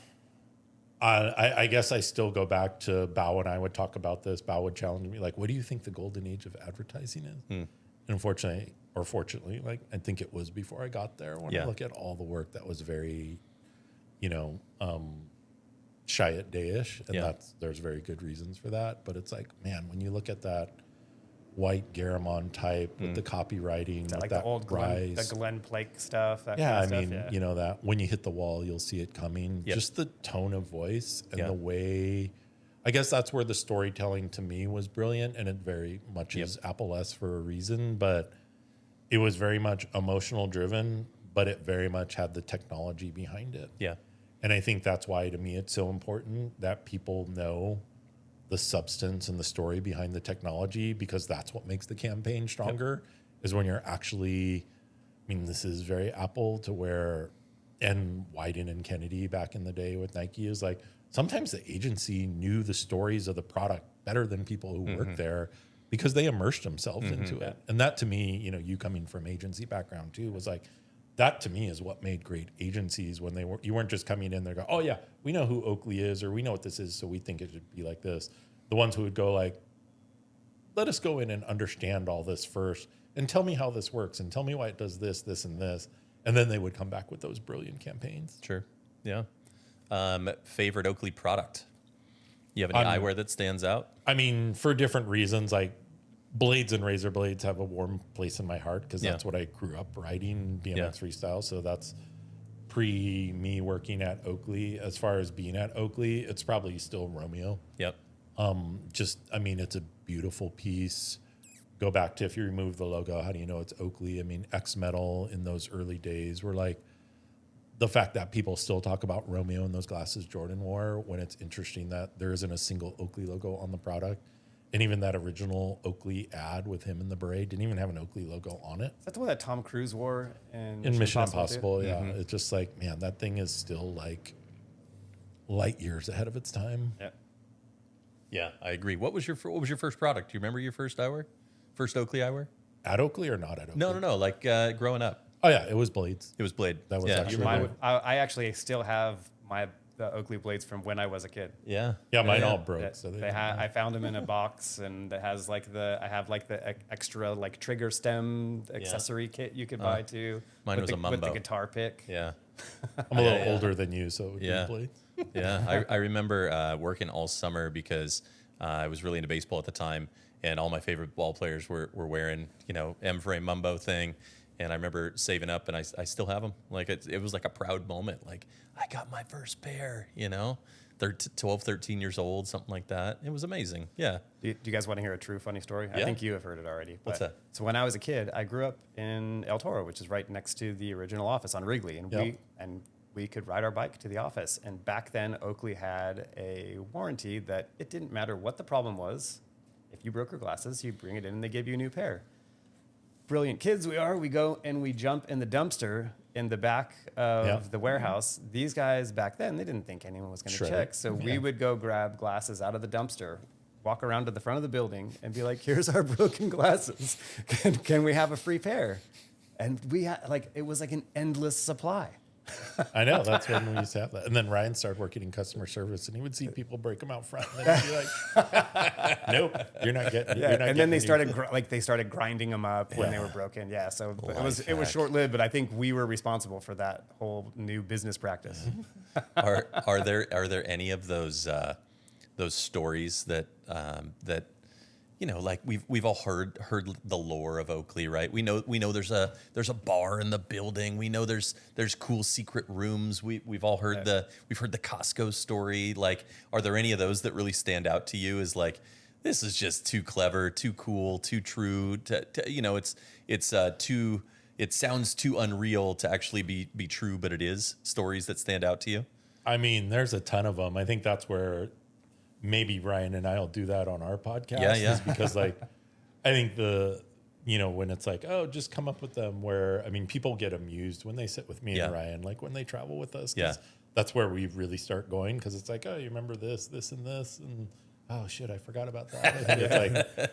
guess I still go back to Bao and I would talk about this. Bao would challenge me, like, what do you think the golden age of advertising is? And unfortunately, or fortunately, like, I think it was before I got there. When I look at all the work that was very, shy at day-ish, and there's very good reasons for that. But it's like, man, when you look at that white Garamond type with the copywriting, like that the old Glenn Plake stuff. That kind of stuff, that when you hit the wall, you'll see it coming. Just the tone of voice and the way, I guess that's where the storytelling to me was brilliant, and it very much is Apple-esque for a reason, but it was very much emotional driven, but it very much had the technology behind it. Yeah. And I think that's why, to me, it's so important that people know the substance and the story behind the technology, because that's what makes the campaign stronger, is when you're actually, this is very Apple to where, and Wyden and Kennedy back in the day with Nike, is like, sometimes the agency knew the stories of the product better than people who worked there because they immersed themselves into it. And that, to me, you coming from agency background too, was like, that to me is what made great agencies, when you weren't just coming in there go, oh yeah, we know who Oakley is, or we know what this is, so we think it should be like this. The ones who would go like, let us go in and understand all this first, and tell me how this works, and tell me why it does this, this, and this. And then they would come back with those brilliant campaigns. Sure. Yeah. Favorite Oakley product? You have any eyewear that stands out? For different reasons, like blades and razor blades have a warm place in my heart, because that's what I grew up riding, BMX freestyle. So that's pre me working at Oakley. As far as being at Oakley, it's probably still Romeo. Yep. It's a beautiful piece. Go back to, if you remove the logo, how do you know it's Oakley? X Metal in those early days were like, the fact that people still talk about Romeo and those glasses Jordan wore, when it's interesting that there isn't a single Oakley logo on the product. And even that original Oakley ad with him in the beret didn't even have an Oakley logo on it. Is that the one that Tom Cruise wore in Mission Impossible? Yeah. It's just like, man, that thing is still like light years ahead of its time. Yeah. Yeah, I agree. What was your first product? Do you remember your first eyewear? First Oakley eyewear? At Oakley or not at Oakley? No. Like growing up. Oh yeah, it was blades. It was blade. That was actually. I actually still have the Oakley blades from when I was a kid. Yeah. Yeah, mine all broke. I found them in a box, and it has I have the extra like trigger stem accessory kit you could buy too. Mine was a Mumbo with the guitar pick. Yeah. I'm a little older than you, so it would be blades. Yeah, I remember working all summer because I was really into baseball at the time, and all my favorite ball players were wearing, M-frame Mumbo thing. And I remember saving up, and I still have them. Like it was like a proud moment. Like, I got my first pair, 12, 13 years old, something like that. It was amazing. Yeah. Do you guys want to hear a true funny story? Yeah. I think you have heard it already. What's that? So when I was a kid, I grew up in El Toro, which is right next to the original office on Wrigley. And we could ride our bike to the office. And back then, Oakley had a warranty that it didn't matter what the problem was. If you broke your glasses, you bring it in and they give you a new pair. Brilliant kids we are. We go and we jump in the dumpster in the back of the warehouse. These guys back then, they didn't think anyone was going to check. So we would go grab glasses out of the dumpster, walk around to the front of the building and be like, here's our broken glasses. Can we have a free pair? And we had it was like an endless supply. I know, that's when we used to have that. And then Ryan started working in customer service, and he would see people break them out front, and then he'd be like, "Nope, you're not getting." Yeah, and then they started grinding them up when they were broken. Yeah, so it was short lived, but I think we were responsible for that whole new business practice. Are there any of those stories that we've all heard the lore of Oakley, right? We know there's a bar in the building. We know there's cool secret rooms. We've all heard we've heard the Costco story. Like, are there any of those that really stand out to you as like, this is just too clever, too cool, too true it sounds too unreal to actually be true, but it is? Stories that stand out to you? There's a ton of them. I think that's where maybe Ryan and I will do that on our podcast. Yeah. Is because I think when it's like, oh, just come up with them, where, people get amused when they sit with me and Ryan, like when they travel with us. That's where we really start going. Cause it's like, oh, you remember this, and this, and oh shit, I forgot about that. It's like,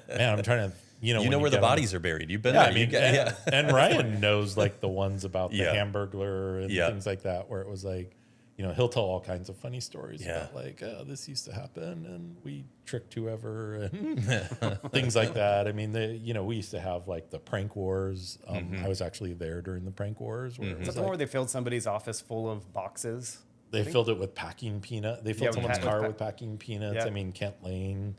man, I'm trying to, you know where the bodies are buried. You've been there. And Ryan knows like the ones about the Hamburglar and things like that, where it was like, you know, he'll tell all kinds of funny stories about like, oh, this used to happen and we tricked whoever and things like that. I mean, you know, we used to have like the prank wars. I was actually there during the prank wars. Where Is that the one where they filled somebody's office full of boxes? They filled it with packing peanut. They filled someone's car with packing peanuts. Yeah. I mean, Kent Lane,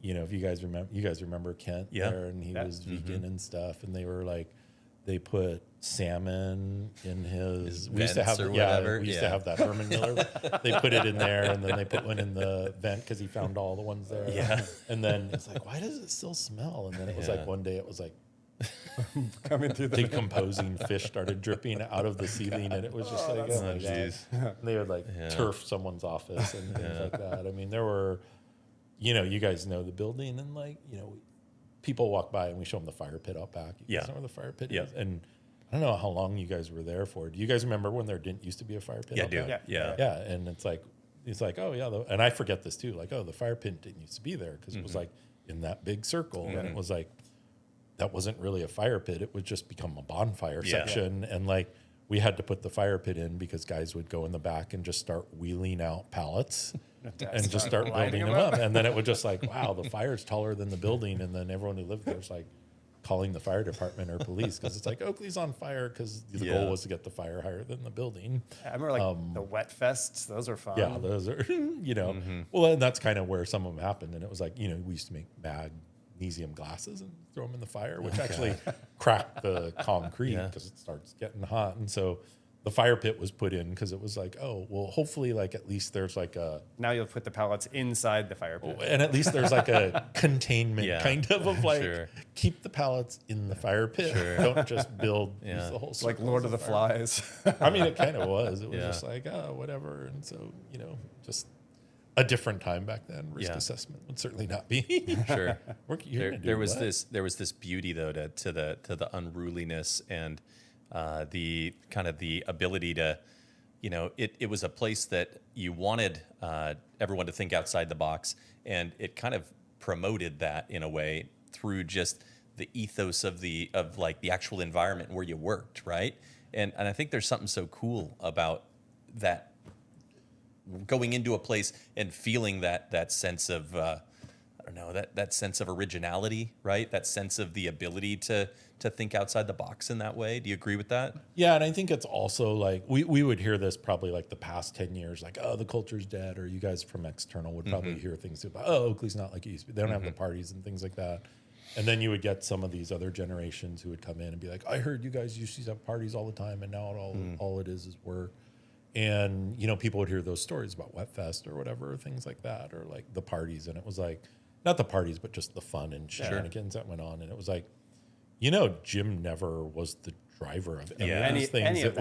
you know, if you guys remember Kent there, and he was vegan and stuff, and they were like, they put salmon in his. We used to have we used to have that Herman Miller. They put it in there, and then they put one in the vent because he found all the ones there. Yeah. And then it's like, why does it still smell? And then it was like one day it was like Coming through the decomposing fish started dripping out of the ceiling, and it was just like, oh my God. And they would like turf someone's office and things like that. I mean, there were, you know, you guys know the building, and like, you know, people walk by and we show them the fire pit out back. You guys know where the fire pit is? And I don't know how long you guys were there for. Do you guys remember when there didn't used to be a fire pit out back? Yeah. And it's like, oh yeah. And I forget this too. Like, oh, the fire pit didn't used to be there because it was like in that big circle. And it was like, that wasn't really a fire pit. It would just become a bonfire section. And like, we had to put the fire pit in because guys would go in the back and just start wheeling out pallets and just start building them up. And then it would just like, wow, the fire's taller than the building. And then everyone who lived there was like calling the fire department or police because it's like, Oakley's on fire, because the goal was to get the fire higher than the building. I remember like the wet fests. Those are fun. Yeah, those are, you know. Well, and that's kind of where some of them happened. And it was like, you know, we used to make magnesium glasses and throw them in the fire, which actually cracked the concrete because it starts getting hot. And so the fire pit was put in because it was like, oh, well, hopefully, like, at least there's like a... Now you'll put the pallets inside the fire pit. And at least there's like a containment kind of like, keep the pallets in the fire pit. Don't just build the whole circle. Like Lord of the Flies. I mean, it kind of was. It was just like, oh, whatever. And so, you know, just... a different time back then. Risk assessment would certainly not be. There was this beauty though to the unruliness and the kind of the ability to, you know, it was a place that you wanted everyone to think outside the box, and it kind of promoted that in a way through just the ethos of the actual environment where you worked, right? And I think there's something so cool about that. Going into a place and feeling that sense of I don't know, that sense of originality, right? That sense of the ability to think outside the box in that way. Do you agree with that? Yeah, and I think it's also like we would hear this probably like the past 10 years, like, oh, the culture's dead, or you guys from external would probably hear things about, oh, Oakley's not like it used to be. They don't have the parties and things like that. And then you would get some of these other generations who would come in and be like, I heard you guys used to have parties all the time, and now all it is work. And, you know, people would hear those stories about Wet Fest or whatever, things like that, or like the parties. And it was like, not the parties, but just the fun and shenanigans that went on. And it was like, you know, Jim never was the driver of any of these things. It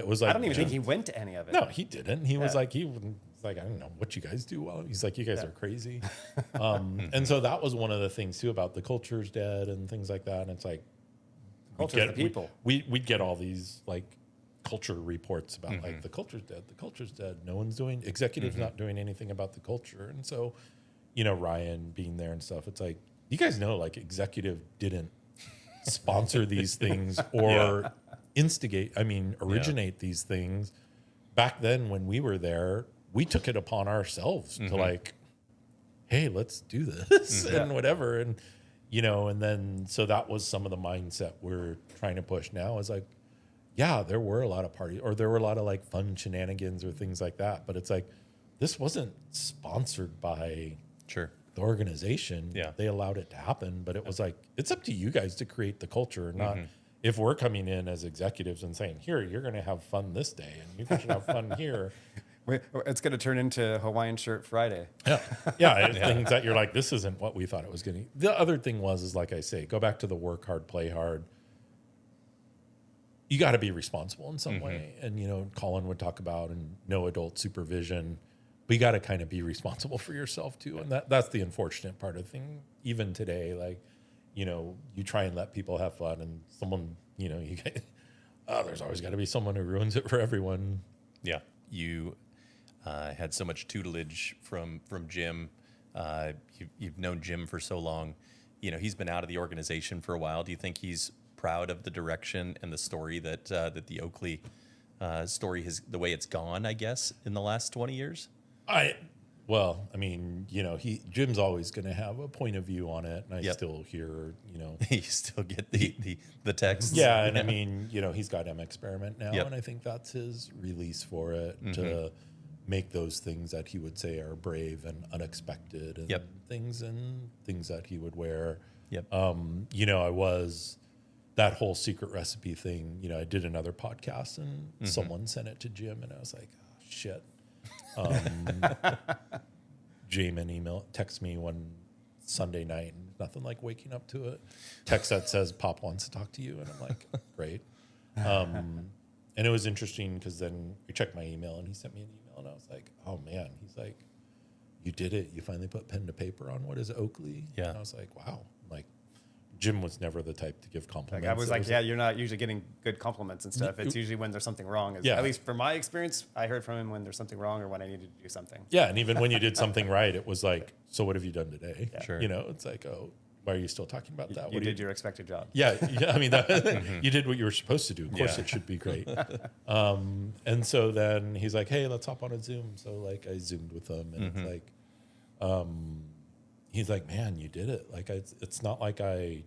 was like, I don't even think he went to any of it. No, he didn't. He was like, I don't know what you guys do well. He's like, you guys are crazy. And so that was one of the things too about the culture's dead and things like that. And it's like, we'd get all these like culture reports about like the culture's dead. No one's doing, executives not doing anything about the culture. And so, you know, Ryan being there and stuff, it's like, you guys know, like, executive didn't sponsor these things or originate these things. Back then when we were there, we took it upon ourselves to like, hey, let's do this and whatever. And, you know, and then, so that was some of the mindset we're trying to push now is like, yeah, there were a lot of parties, or there were a lot of like fun shenanigans or things like that. But it's like, this wasn't sponsored by the organization. Yeah. They allowed it to happen, but it was like, it's up to you guys to create the culture, not if we're coming in as executives and saying, here, you're going to have fun this day and you should have fun here. It's going to turn into Hawaiian Shirt Friday. Things that you're like, this isn't what we thought it was going to. The other thing is like I say, go back to the work hard, play hard. You got to be responsible in some way. And, you know, Colin would talk about and no adult supervision, but you got to kind of be responsible for yourself too. And that's the unfortunate part of the thing. Even today, like, you know, you try and let people have fun and someone, you know, there's always got to be someone who ruins it for everyone. Yeah. You had so much tutelage from Jim. You've known Jim for so long. You know, he's been out of the organization for a while. Do you think he's proud of the direction and the story that the Oakley story the way it's gone, I guess, in the last 20 years? Well, I mean, Jim's always going to have a point of view on it, and I Yep. still hear, You still get the texts. Yeah, and I mean, he's got M Experiment now, Yep. and I think that's his release for it to make those things that he would say are brave and unexpected, and Yep. things that he would wear. Yep. I was that whole secret recipe thing. I did another podcast, and someone sent it to Jim, and I was like, oh, shit. Jamin text me one Sunday night, and nothing like waking up to it. Text that says Pop wants to talk to you, and I'm like, great. And it was interesting because then I checked my email, and he sent me an email, and I was like, oh man. He's like, you did it. You finally put pen to paper on what is Oakley. Yeah. And I was like, wow. Like, Jim was never the type to give compliments. I was like, you're not usually getting good compliments and stuff. It's usually when there's something wrong. Yeah. At least from my experience, I heard from him when there's something wrong or when I needed to do something. Yeah, and even when you did something right, it was like, so what have you done today? Yeah. Sure. It's like, oh, why are you still talking about that? You did your expected job. Yeah, I mean, you did what you were supposed to do. Of course, Yeah. it should be great. And so then he's like, hey, let's hop on a Zoom. So like I Zoomed with him, and it's like, he's like, man, you did it. Like it's not like I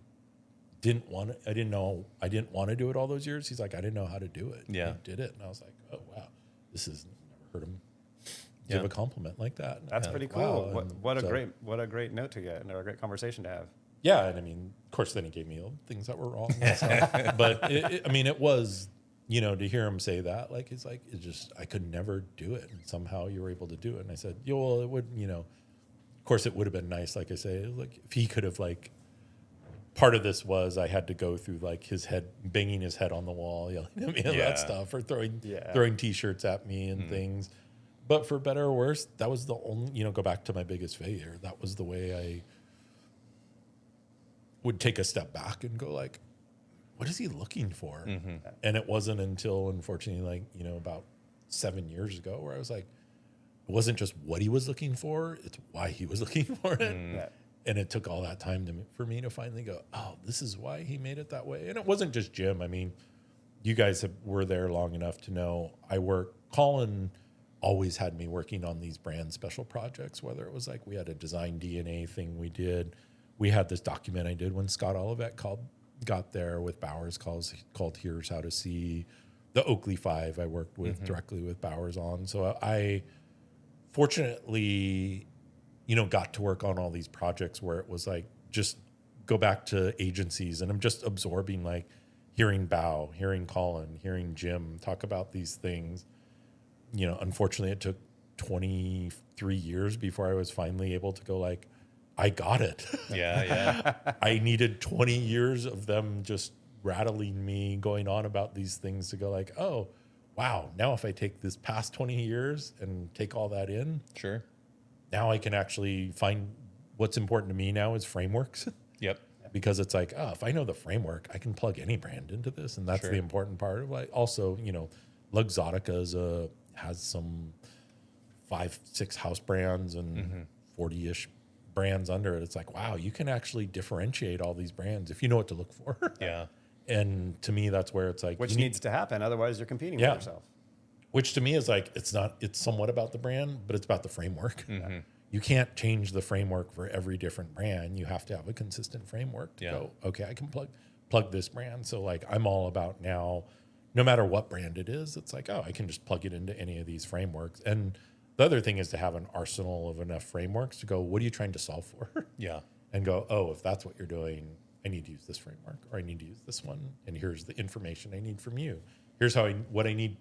didn't want to do it all those years. He's like, I didn't know how to do it. Yeah. You did it. And I was like, oh, wow, never heard him give a compliment like that. And That's I'm pretty like, cool. wow. What And a great note to get, and a great conversation to have. Yeah, and I mean, of course, then he gave me things that were wrong. And stuff. But it was, to hear him say that, like, it's like, I could never do it, and somehow you were able to do it. And I said, yeah, well, it would, of course, it would have been nice, like I say, like if he could have part of this was I had to go through like his head, banging his head on the wall, yelling at me and that stuff, or throwing T-shirts at me and things. But for better or worse, that was the only, go back to my biggest failure. That was the way I would take a step back and go like, what is he looking for? And it wasn't until, unfortunately, about 7 years ago where I was like, it wasn't just what he was looking for, it's why he was looking for it. Yeah. And it took all that time for me to finally go, oh, this is why he made it that way. And it wasn't just Jim. I mean, you guys were there long enough to know Colin always had me working on these brand special projects, whether it was like we had a design DNA thing we did. We had this document I did when Scott Olivet got there with Bowers called Here's How to See. The Oakley 5 I worked with directly with Bowers on. So I fortunately, got to work on all these projects where it was like, just go back to agencies, and I'm just absorbing, like hearing Bow, hearing Colin, hearing Jim talk about these things. Unfortunately it took 23 years before I was finally able to go like, I got it. Yeah. I needed 20 years of them just rattling me, going on about these things to go like, oh, wow. Now if I take this past 20 years and take all that in, Sure. now I can actually find what's important to me now is frameworks. Yep. Because it's like, oh, if I know the framework, I can plug any brand into this. And that's Sure. the important part of like, also, Luxottica has some 5-6 house brands and 40-ish brands under it. It's like, wow, you can actually differentiate all these brands if you know what to look for. Yeah. And to me, that's where it's like, Which needs to happen. Otherwise, you're competing with yourself. Which to me is like, it's somewhat about the brand, but it's about the framework. You can't change the framework for every different brand. You have to have a consistent framework to go, okay, I can plug this brand. So like, I'm all about now, no matter what brand it is, it's like, oh, I can just plug it into any of these frameworks. And the other thing is to have an arsenal of enough frameworks to go, what are you trying to solve for? Yeah. And go, oh, if that's what you're doing, I need to use this framework, or I need to use this one. And here's the information I need from you. Here's what I need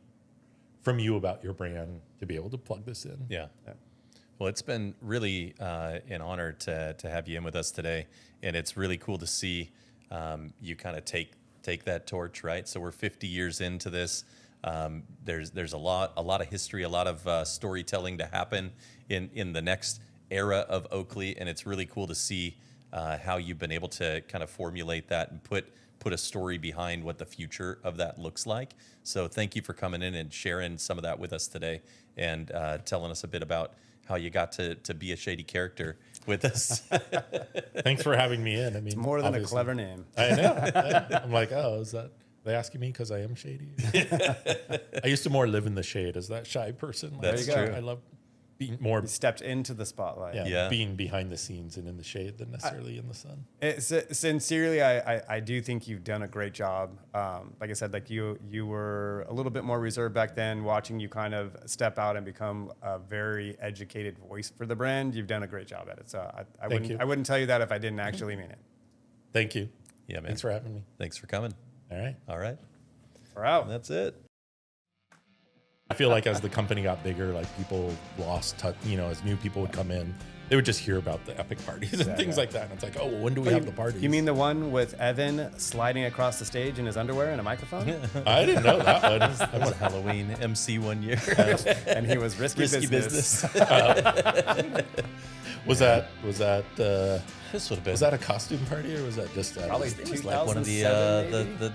from you about your brand to be able to plug this in. Yeah. Well, it's been really an honor to have you in with us today, and it's really cool to see you kind of take that torch, right? So we're 50 years into this. There's a lot of history, a lot of storytelling to happen in the next era of Oakley, and it's really cool to see how you've been able to kind of formulate that and put a story behind what the future of that looks like. So thank you for coming in and sharing some of that with us today, and telling us a bit about how you got to be a shady character with us. Thanks for having me in. I mean, It's more than a obviously. clever name. I know. I'm like, oh, is that They asking me because I am shady. I used to more live in the shade as that shy person. That's true. I love being more. You stepped into the spotlight. Yeah, being behind the scenes and in the shade than necessarily in the sun. Sincerely, I do think you've done a great job. Like I said, like you were a little bit more reserved back then. Watching you kind of step out and become a very educated voice for the brand, you've done a great job at it. So I wouldn't tell you that if I didn't actually mean it. Thank you. Yeah, man. Thanks for having me. Thanks for coming. All right. We're out. That's it. I feel like as the company got bigger, like people lost touch, as new people would come in, they would just hear about the epic parties and things like that. And it's like, oh, well, when do we have the parties? You mean the one with Evan sliding across the stage in his underwear and a microphone? I didn't know that one. That was a Halloween MC one year. And he was risky business. Was that This would have been. was that a costume party or was that just Probably It was like one of the 2007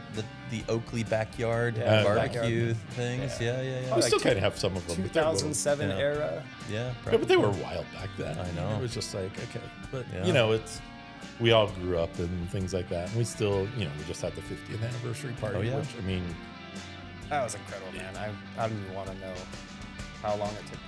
the Oakley backyard barbecue barbecue things. Yeah. we still kind of have some of them. 2007 Yeah. era? Yeah, Yeah, but they were wild back then. I know. It was just like, okay. But, Yeah. we all grew up and things like that. And we still, we just had the 50th anniversary party, Oh, yeah. which, That was incredible, man. I don't even want to know how long it took